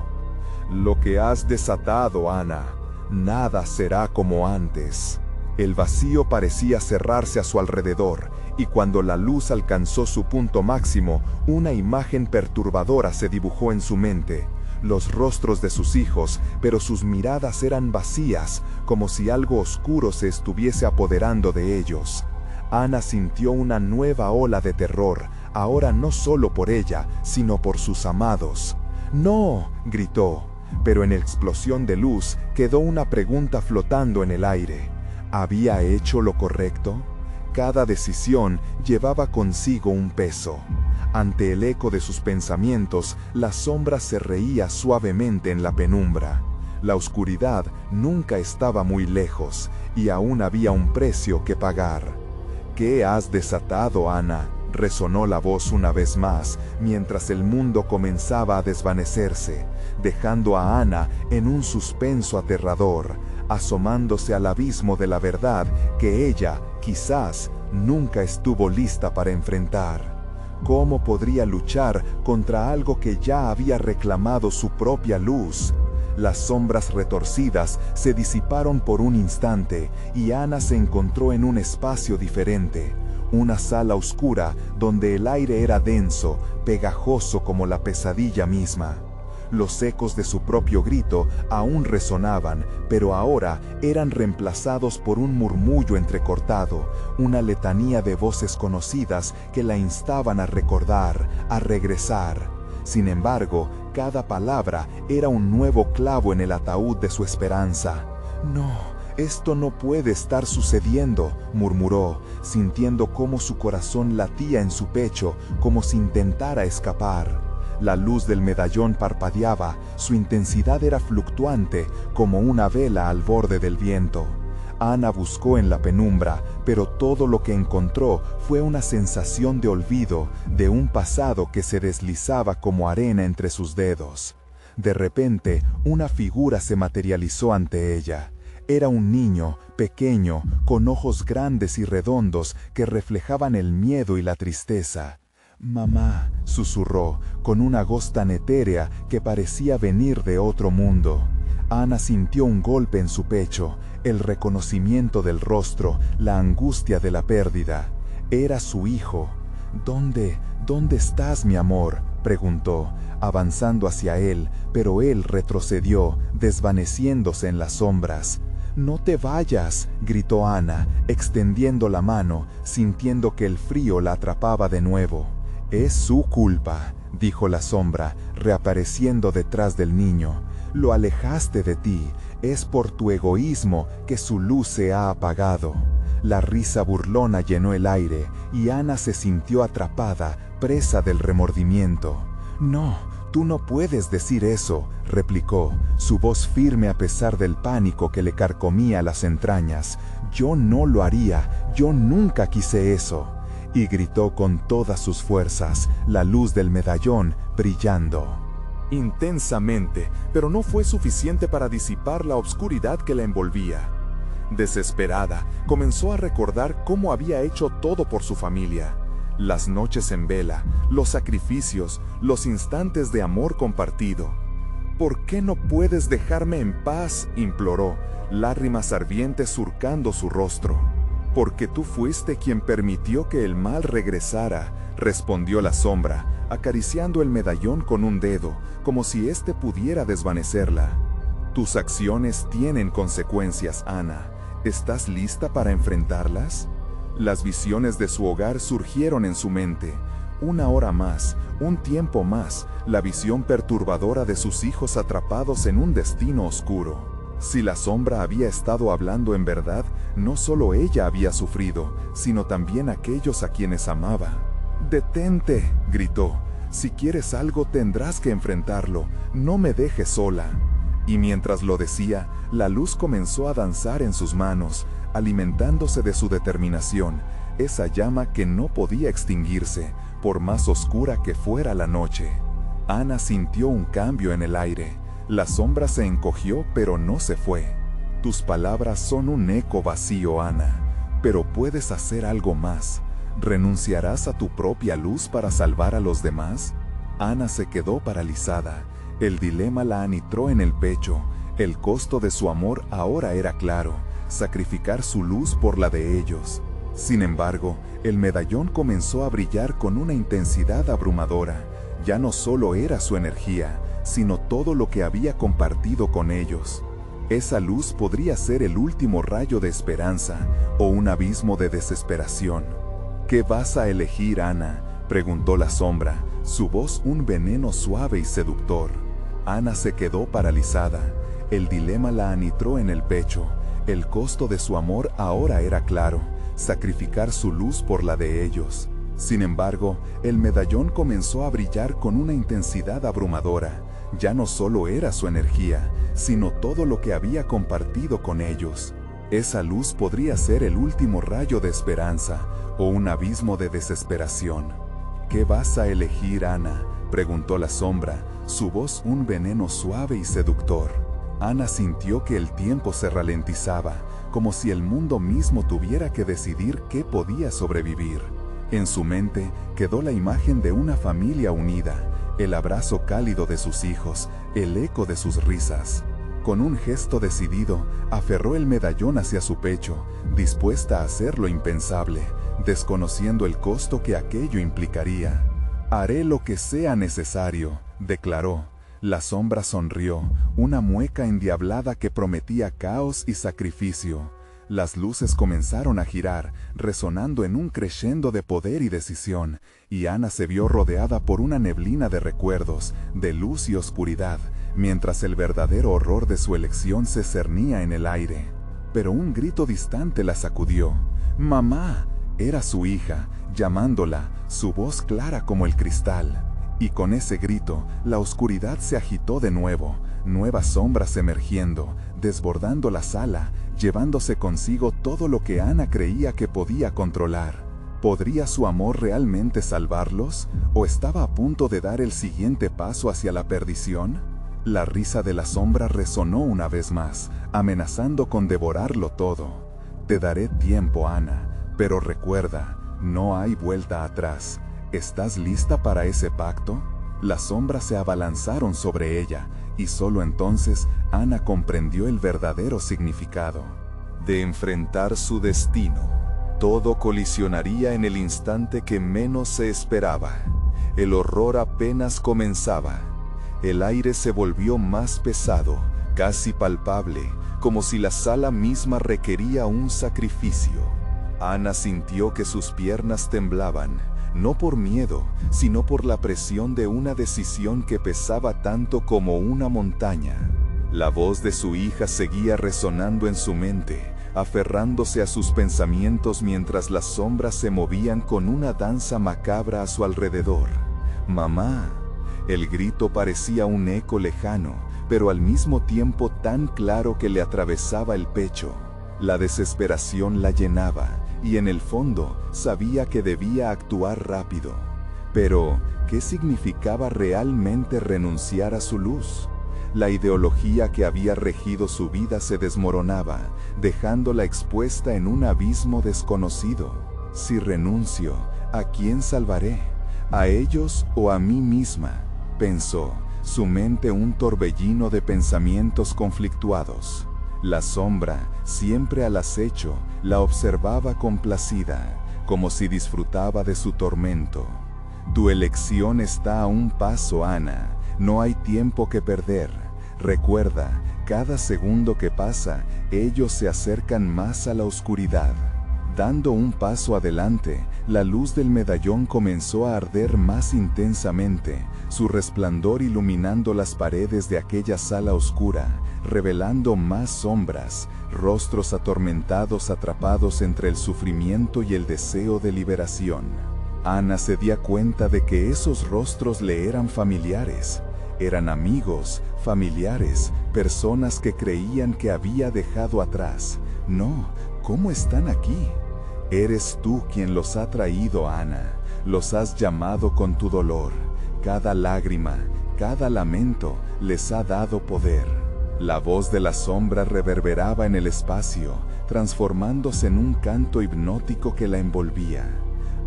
Speaker 2: Lo que has desatado, Ana, nada será como antes. El vacío parecía cerrarse a su alrededor, y cuando la luz alcanzó su punto máximo, una imagen perturbadora se dibujó en su mente. Los rostros de sus hijos, pero sus miradas eran vacías, como si algo oscuro se estuviese apoderando de ellos. Ana sintió una nueva ola de terror, ahora no solo por ella, sino por sus amados. ¡No!, gritó. Pero en la explosión de luz quedó una pregunta flotando en el aire. ¿Había hecho lo correcto? Cada decisión llevaba consigo un peso. Ante el eco de sus pensamientos, la sombra se reía suavemente en la penumbra. La oscuridad nunca estaba muy lejos, y aún había un precio que pagar. ¿Qué has desatado, Ana?, resonó la voz una vez más, mientras el mundo comenzaba a desvanecerse, dejando a Ana en un suspenso aterrador, asomándose al abismo de la verdad que ella, quizás, nunca estuvo lista para enfrentar. ¿Cómo podría luchar contra algo que ya había reclamado su propia luz? Las sombras retorcidas se disiparon por un instante, y Ana se encontró en un espacio diferente. Una sala oscura donde el aire era denso, pegajoso como la pesadilla misma. Los ecos de su propio grito aún resonaban, pero ahora eran reemplazados por un murmullo entrecortado, una letanía de voces conocidas que la instaban a recordar, a regresar. Sin embargo, cada palabra era un nuevo clavo en el ataúd de su esperanza. «No, esto no puede estar sucediendo», murmuró, sintiendo cómo su corazón latía en su pecho, como si intentara escapar. La luz del medallón parpadeaba, su intensidad era fluctuante, como una vela al borde del viento. Ana buscó en la penumbra, pero todo lo que encontró fue una sensación de olvido, de un pasado que se deslizaba como arena entre sus dedos. De repente, una figura se materializó ante ella. Era un niño, pequeño, con ojos grandes y redondos que reflejaban el miedo y la tristeza. «Mamá», susurró, con una voz tan etérea que parecía venir de otro mundo. Ana sintió un golpe en su pecho, el reconocimiento del rostro, la angustia de la pérdida. Era su hijo. «¿Dónde estás, mi amor?», preguntó, avanzando hacia él, pero él retrocedió, desvaneciéndose en las sombras. «No te vayas», gritó Ana, extendiendo la mano, sintiendo que el frío la atrapaba de nuevo. «Es su culpa», dijo la sombra, reapareciendo detrás del niño. «Lo alejaste de ti, es por tu egoísmo que su luz se ha apagado». La risa burlona llenó el aire, y Ana se sintió atrapada, presa del remordimiento. «No, tú no puedes decir eso», replicó, su voz firme a pesar del pánico que le carcomía las entrañas. «Yo no lo haría, yo nunca quise eso». Y gritó con todas sus fuerzas, la luz del medallón brillando intensamente, pero no fue suficiente para disipar la oscuridad que la envolvía. Desesperada, comenzó a recordar cómo había hecho todo por su familia. Las noches en vela, los sacrificios, los instantes de amor compartido. «¿Por qué no puedes dejarme en paz?», imploró, lágrimas ardientes surcando su rostro. Porque tú fuiste quien permitió que el mal regresara, respondió la sombra, acariciando el medallón con un dedo, como si éste pudiera desvanecerla. Tus acciones tienen consecuencias, Ana. ¿Estás lista para enfrentarlas? Las visiones de su hogar surgieron en su mente. Una hora más, un tiempo más, la visión perturbadora de sus hijos atrapados en un destino oscuro. Si la sombra había estado hablando en verdad, no solo ella había sufrido, sino también aquellos a quienes amaba. «Detente», gritó. «Si quieres algo tendrás que enfrentarlo. No me dejes sola». Y mientras lo decía, la luz comenzó a danzar en sus manos, alimentándose de su determinación, esa llama que no podía extinguirse, por más oscura que fuera la noche. Ana sintió un cambio en el aire. La sombra se encogió, pero no se fue. Tus palabras son un eco vacío, Ana, pero puedes hacer algo más. ¿Renunciarás a tu propia luz para salvar a los demás? Ana se quedó paralizada. El dilema la anitró en el pecho. El costo de su amor ahora era claro: sacrificar su luz por la de ellos. Sin embargo, el medallón comenzó a brillar con una intensidad abrumadora. Ya no solo era su energía, sino todo lo que había compartido con ellos. Esa luz podría ser el último rayo de esperanza o un abismo de desesperación. ¿Qué vas a elegir, Ana?, preguntó la sombra, su voz un veneno suave y seductor. Ana se quedó paralizada. El dilema la anitró en el pecho. El costo de su amor ahora era claro: sacrificar su luz por la de ellos. Sin embargo, el medallón comenzó a brillar con una intensidad abrumadora. Ya no solo era su energía, sino todo lo que había compartido con ellos. Esa luz podría ser el último rayo de esperanza o un abismo de desesperación. ¿Qué vas a elegir, Ana?, preguntó la sombra, su voz un veneno suave y seductor. Ana sintió que el tiempo se ralentizaba, como si el mundo mismo tuviera que decidir qué podía sobrevivir. En su mente quedó la imagen de una familia unida, el abrazo cálido de sus hijos, el eco de sus risas. Con un gesto decidido, aferró el medallón hacia su pecho, dispuesta a hacer lo impensable, desconociendo el costo que aquello implicaría. «Haré lo que sea necesario», declaró. La sombra sonrió, una mueca endiablada que prometía caos y sacrificio. Las luces comenzaron a girar, resonando en un crescendo de poder y decisión, y Ana se vio rodeada por una neblina de recuerdos, de luz y oscuridad, mientras el verdadero horror de su elección se cernía en el aire. Pero un grito distante la sacudió. «¡Mamá!». Era su hija, llamándola, su voz clara como el cristal. Y con ese grito, la oscuridad se agitó de nuevo, nuevas sombras emergiendo, desbordando la sala, llevándose consigo todo lo que Ana creía que podía controlar. ¿Podría su amor realmente salvarlos? ¿O estaba a punto de dar el siguiente paso hacia la perdición? La risa de la sombra resonó una vez más, amenazando con devorarlo todo. «Te daré tiempo, Ana, pero recuerda, no hay vuelta atrás. ¿Estás lista para ese pacto?». Las sombras se abalanzaron sobre ella, y solo entonces Ana comprendió el verdadero significado
Speaker 1: de enfrentar su destino. Todo colisionaría en el instante que menos se esperaba. El horror apenas comenzaba. El aire se volvió más pesado, casi palpable, como si la sala misma requería un sacrificio. Ana sintió que sus piernas temblaban, no por miedo, sino por la presión de una decisión que pesaba tanto como una montaña. La voz de su hija seguía resonando en su mente, aferrándose a sus pensamientos mientras las sombras se movían con una danza macabra a su alrededor. «¡Mamá!». El grito parecía un eco lejano, pero al mismo tiempo tan claro que le atravesaba el pecho. La desesperación la llenaba, y en el fondo sabía que debía actuar rápido. Pero, ¿qué significaba realmente renunciar a su luz? La ideología que había regido su vida se desmoronaba, dejándola expuesta en un abismo desconocido. Si renuncio, ¿a quién salvaré? ¿A ellos o a mí misma?, pensó, su mente un torbellino de pensamientos conflictuados.
Speaker 2: La sombra, siempre al acecho, la observaba complacida, como si disfrutaba de su tormento. Tu elección está a un paso, Ana. No hay tiempo que perder. Recuerda, cada segundo que pasa, ellos se acercan más a la oscuridad. Dando un paso adelante, la luz del medallón comenzó a arder más intensamente, su resplandor iluminando las paredes de aquella sala oscura, revelando más sombras, rostros atormentados atrapados entre el sufrimiento y el deseo de liberación. Ana se dio cuenta de que esos rostros le eran familiares. Eran amigos, familiares, personas que creían que había dejado atrás. No, ¿cómo están aquí? Eres tú quien los ha traído, Ana. Los has llamado con tu dolor. Cada lágrima, cada lamento les ha dado poder. La voz de la sombra reverberaba en el espacio, transformándose en un canto hipnótico que la envolvía.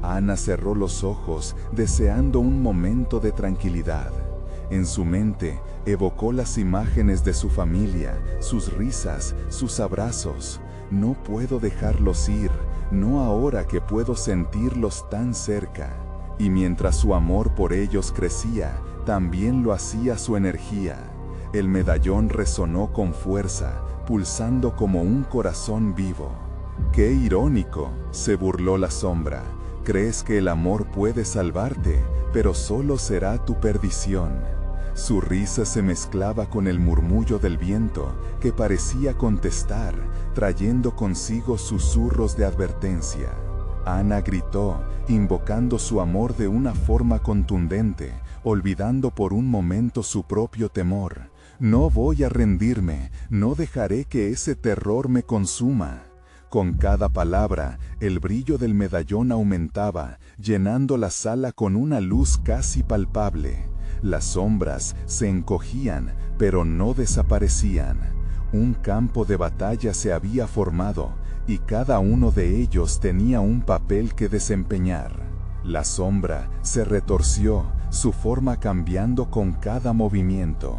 Speaker 2: Ana cerró los ojos, deseando un momento de tranquilidad. En su mente, evocó las imágenes de su familia, sus risas, sus abrazos. No puedo dejarlos ir, no ahora que puedo sentirlos tan cerca. Y mientras su amor por ellos crecía, también lo hacía su energía. El medallón resonó con fuerza, pulsando como un corazón vivo. ¡Qué irónico!, se burló la sombra. Crees que el amor puede salvarte, pero solo será tu perdición. Su risa se mezclaba con el murmullo del viento, que parecía contestar, trayendo consigo susurros de advertencia. Ana gritó, invocando su amor de una forma contundente, olvidando por un momento su propio temor. No voy a rendirme, no dejaré que ese terror me consuma. Con cada palabra, el brillo del medallón aumentaba, llenando la sala con una luz casi palpable. Las sombras se encogían, pero no desaparecían. Un campo de batalla se había formado, y cada uno de ellos tenía un papel que desempeñar. La sombra se retorció, su forma cambiando con cada movimiento.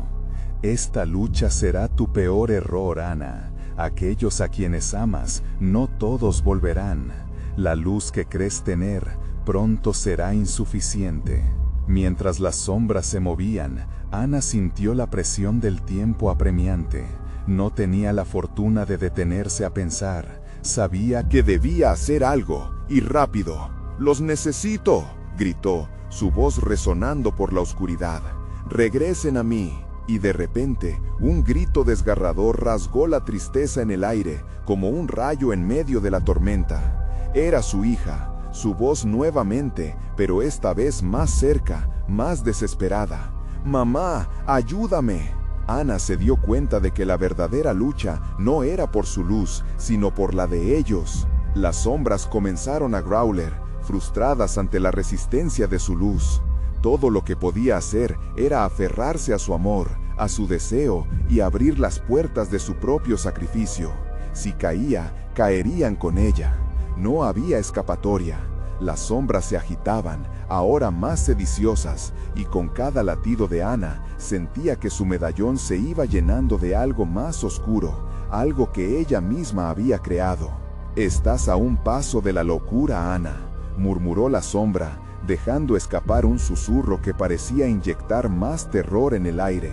Speaker 2: Esta lucha será tu peor error, Ana. Aquellos a quienes amas, no todos volverán. La luz que crees tener, pronto será insuficiente. Mientras las sombras se movían, Ana sintió la presión del tiempo apremiante. No tenía la fortuna de detenerse a pensar. Sabía que debía hacer algo, y rápido.
Speaker 1: «Los necesito», gritó, su voz resonando por la oscuridad. «Regresen a mí». Y de repente, un grito desgarrador rasgó la tristeza en el aire, como un rayo en medio de la tormenta. Era su hija, su voz nuevamente, pero esta vez más cerca, más desesperada. «Mamá, ayúdame». Ana se dio cuenta de que la verdadera lucha no era por su luz, sino por la de ellos. Las sombras comenzaron a growler, frustradas ante la resistencia de su luz. Todo lo que podía hacer era aferrarse a su amor, a su deseo y abrir las puertas de su propio sacrificio. Si caía, caerían con ella. No había escapatoria. Las sombras se agitaban, ahora más sediciosas, y con cada latido de Ana, sentía que su medallón se iba llenando de algo más oscuro, algo que ella misma había creado. «Estás a un paso de la locura, Ana», murmuró la sombra, dejando escapar un susurro que parecía inyectar más terror en el aire.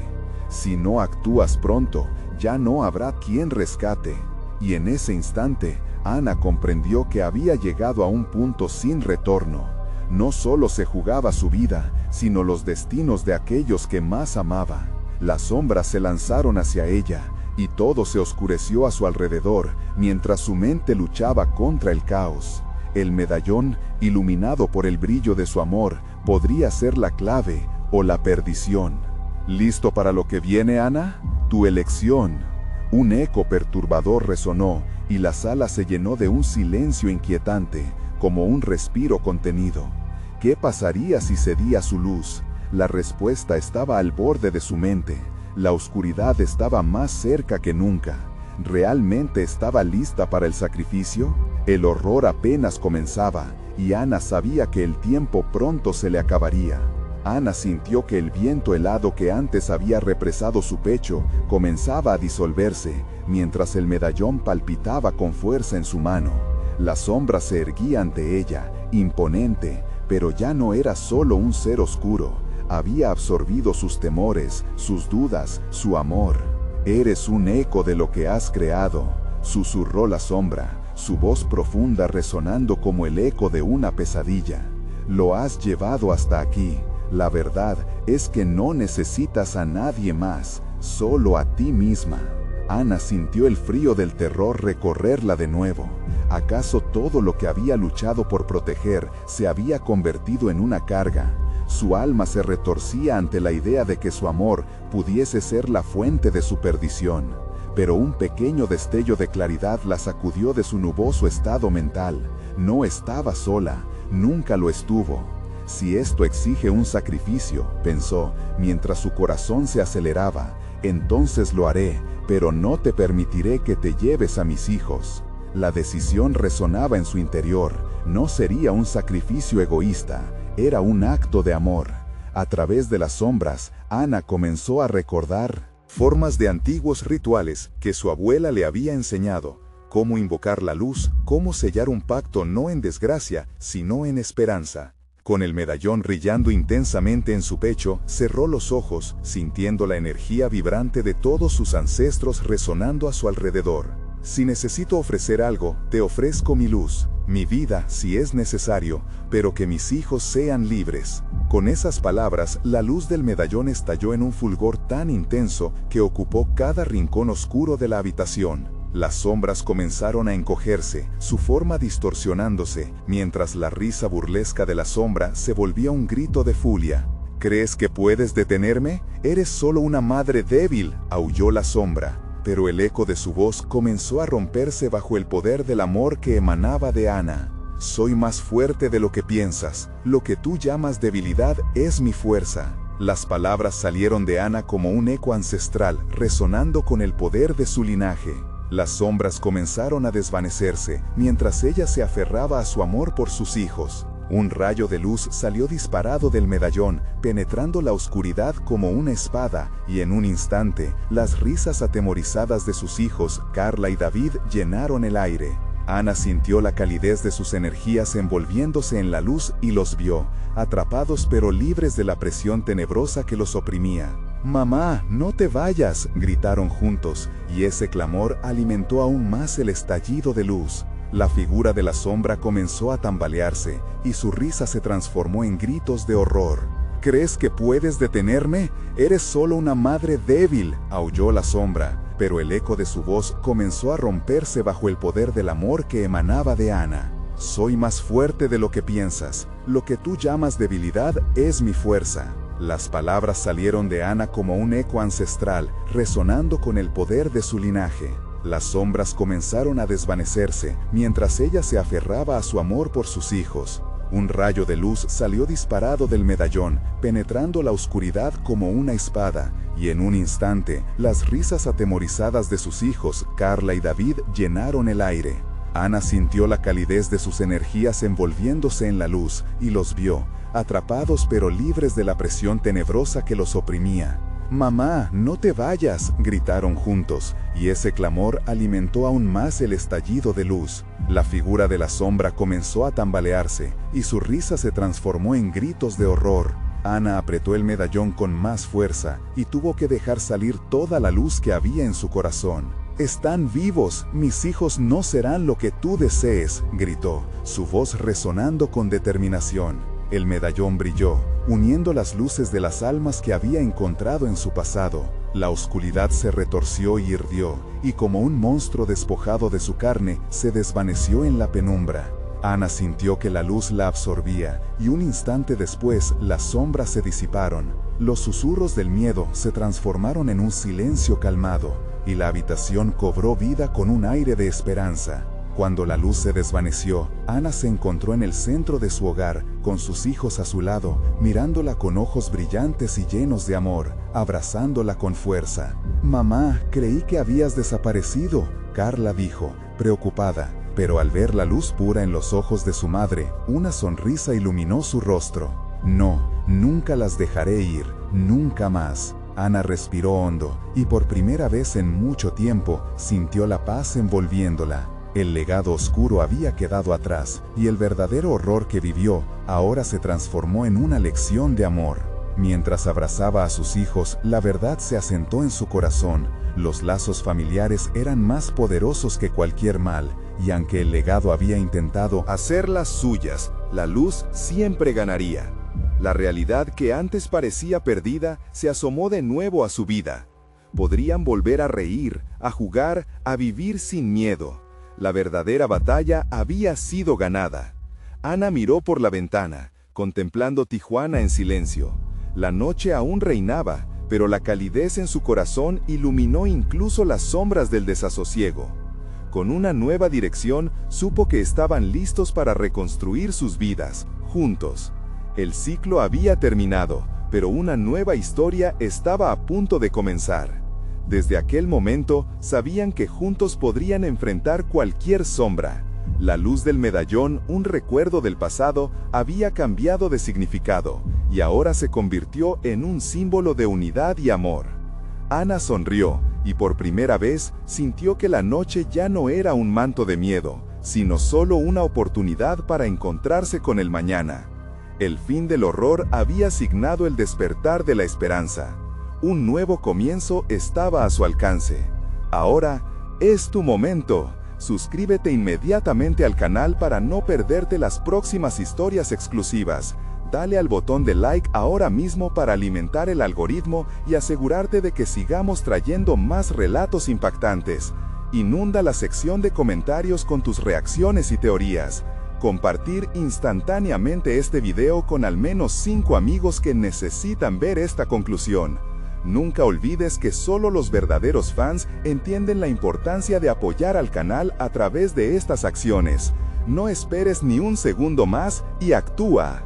Speaker 1: «Si no actúas pronto, ya no habrá quien rescate». Y en ese instante, Ana comprendió que había llegado a un punto sin retorno. No solo se jugaba su vida, sino los destinos de aquellos que más amaba. Las sombras se lanzaron hacia ella, y todo se oscureció a su alrededor, mientras su mente luchaba contra el caos. El medallón, iluminado por el brillo de su amor, podría ser la clave o la perdición. ¿Listo para lo que viene, Ana? Tu elección. Un eco perturbador resonó, y la sala se llenó de un silencio inquietante, como un respiro contenido. ¿Qué pasaría si cedía su luz? La respuesta estaba al borde de su mente. La oscuridad estaba más cerca que nunca. ¿Realmente estaba lista para el sacrificio? El horror apenas comenzaba, y Ana sabía que el tiempo pronto se le acabaría.
Speaker 2: Ana sintió que el viento helado que antes había represado su pecho comenzaba a disolverse, mientras el medallón palpitaba con fuerza en su mano. La sombra se erguía ante ella, imponente, pero ya no era solo un ser oscuro. Había absorbido sus temores, sus dudas, su amor. «Eres un eco de lo que has creado», susurró la sombra, su voz profunda resonando como el eco de una pesadilla. «Lo has llevado hasta aquí. La verdad es que no necesitas a nadie más, solo a ti misma». Ana sintió el frío del terror recorrerla de nuevo. ¿Acaso todo lo que había luchado por proteger se había convertido en una carga? Su alma se retorcía ante la idea de que su amor pudiese ser la fuente de su perdición. Pero un pequeño destello de claridad la sacudió de su nuboso estado mental. No estaba sola, nunca lo estuvo. «Si esto exige un sacrificio», pensó, mientras su corazón se aceleraba, «entonces lo haré, pero no te permitiré que te lleves a mis hijos». La decisión resonaba en su interior. No sería un sacrificio egoísta, era un acto de amor. A través de las sombras, Ana comenzó a recordar
Speaker 1: formas de antiguos rituales que su abuela le había enseñado, cómo invocar la luz, cómo sellar un pacto no en desgracia, sino en esperanza. Con el medallón brillando intensamente en su pecho, cerró los ojos, sintiendo la energía vibrante de todos sus ancestros resonando a su alrededor. «Si necesito ofrecer algo, te ofrezco mi luz, mi vida si es necesario, pero que mis hijos sean libres». Con esas palabras, la luz del medallón estalló en un fulgor tan intenso que ocupó cada rincón oscuro de la habitación. Las sombras comenzaron a encogerse, su forma distorsionándose, mientras la risa burlesca de la sombra se volvía un grito de furia. «¿Crees que puedes detenerme? Eres solo una madre débil», aulló la sombra. Pero el eco de su voz comenzó a romperse bajo el poder del amor que emanaba de Ana. «Soy más fuerte de lo que piensas. Lo que tú llamas debilidad es mi fuerza». Las palabras salieron de Ana como un eco ancestral, resonando con el poder de su linaje. Las sombras comenzaron a desvanecerse, mientras ella se aferraba a su amor por sus hijos. Un rayo de luz salió disparado del medallón, penetrando la oscuridad como una espada, y en un instante, las risas atemorizadas de sus hijos, Carla y David, llenaron el aire. Ana sintió la calidez de sus energías envolviéndose en la luz y los vio, atrapados pero libres de la presión tenebrosa que los oprimía. «Mamá, no te vayas», gritaron juntos, y ese clamor alimentó aún más el estallido de luz. La figura de la sombra comenzó a tambalearse, y su risa se transformó en gritos de horror. «¿Crees que puedes detenerme? Eres solo una madre débil», aulló la sombra, pero el eco de su voz comenzó a romperse bajo el poder del amor que emanaba de Ana. «Soy más fuerte de lo que piensas. Lo que tú llamas debilidad es mi fuerza». Las palabras salieron de Ana como un eco ancestral, resonando con el poder de su linaje. Las sombras comenzaron a desvanecerse, mientras ella se aferraba a su amor por sus hijos. Un rayo de luz salió disparado del medallón, penetrando la oscuridad como una espada, y en un instante, las risas atemorizadas de sus hijos, Carla y David, llenaron el aire. Ana sintió la calidez de sus energías envolviéndose en la luz, y los vio, atrapados pero libres de la presión tenebrosa que los oprimía. «Mamá, no te vayas», gritaron juntos, y ese clamor alimentó aún más el estallido de luz. La figura de la sombra comenzó a tambalearse, y su risa se transformó en gritos de horror. Ana apretó el medallón con más fuerza, y tuvo que dejar salir toda la luz que había en su corazón. «Están vivos, mis hijos no serán lo que tú desees», gritó, su voz resonando con determinación. El medallón brilló, uniendo las luces de las almas que había encontrado en su pasado. La oscuridad se retorció y hirvió, y como un monstruo despojado de su carne, se desvaneció en la penumbra. Ana sintió que la luz la absorbía, y un instante después las sombras se disiparon. Los susurros del miedo se transformaron en un silencio calmado, y la habitación cobró vida con un aire de esperanza. Cuando la luz se desvaneció, Ana se encontró en el centro de su hogar, con sus hijos a su lado, mirándola con ojos brillantes y llenos de amor, abrazándola con fuerza. «Mamá, creí que habías desaparecido», Carla dijo, preocupada, pero al ver la luz pura en los ojos de su madre, una sonrisa iluminó su rostro. «No,
Speaker 2: Nunca las dejaré ir, nunca más. Ana respiró hondo, y por primera vez en mucho tiempo sintió la paz envolviéndola. El legado oscuro había quedado atrás, y el verdadero horror que vivió ahora se transformó en una lección de amor. Mientras abrazaba a sus hijos, la verdad se asentó en su corazón. Los lazos familiares eran más poderosos que cualquier mal, y aunque el legado había intentado
Speaker 3: hacerlas suyas, la luz siempre ganaría. La realidad que antes parecía perdida se asomó de nuevo a su vida. Podrían volver a reír, a jugar, a vivir sin miedo. La verdadera batalla había sido ganada. Ana miró por la ventana, contemplando Tijuana en silencio. La noche aún reinaba, pero la calidez en su corazón iluminó incluso las sombras del desasosiego. Con una nueva dirección, supo que estaban listos para reconstruir sus vidas, juntos. El ciclo había terminado, pero una nueva historia estaba a punto de comenzar. Desde aquel momento, sabían que juntos podrían enfrentar cualquier sombra. La luz del medallón, un recuerdo del pasado, había cambiado de significado, y ahora se convirtió en un símbolo de unidad y amor. Ana sonrió, y por primera vez sintió que la noche ya no era un manto de miedo, sino solo una oportunidad para encontrarse con el mañana. El fin del horror había signado el despertar de la esperanza. Un nuevo comienzo estaba a su alcance. Ahora es tu momento. Suscríbete inmediatamente al canal para no perderte las próximas historias exclusivas. Dale al botón de like ahora mismo para alimentar el algoritmo y asegurarte de que sigamos trayendo más relatos impactantes. Inunda la sección de comentarios con tus reacciones y teorías. Compartir instantáneamente este video con al menos 5 amigos que necesitan ver esta conclusión. Nunca olvides que solo los verdaderos fans entienden la importancia de apoyar al canal a través de estas acciones. No esperes ni un segundo más y actúa.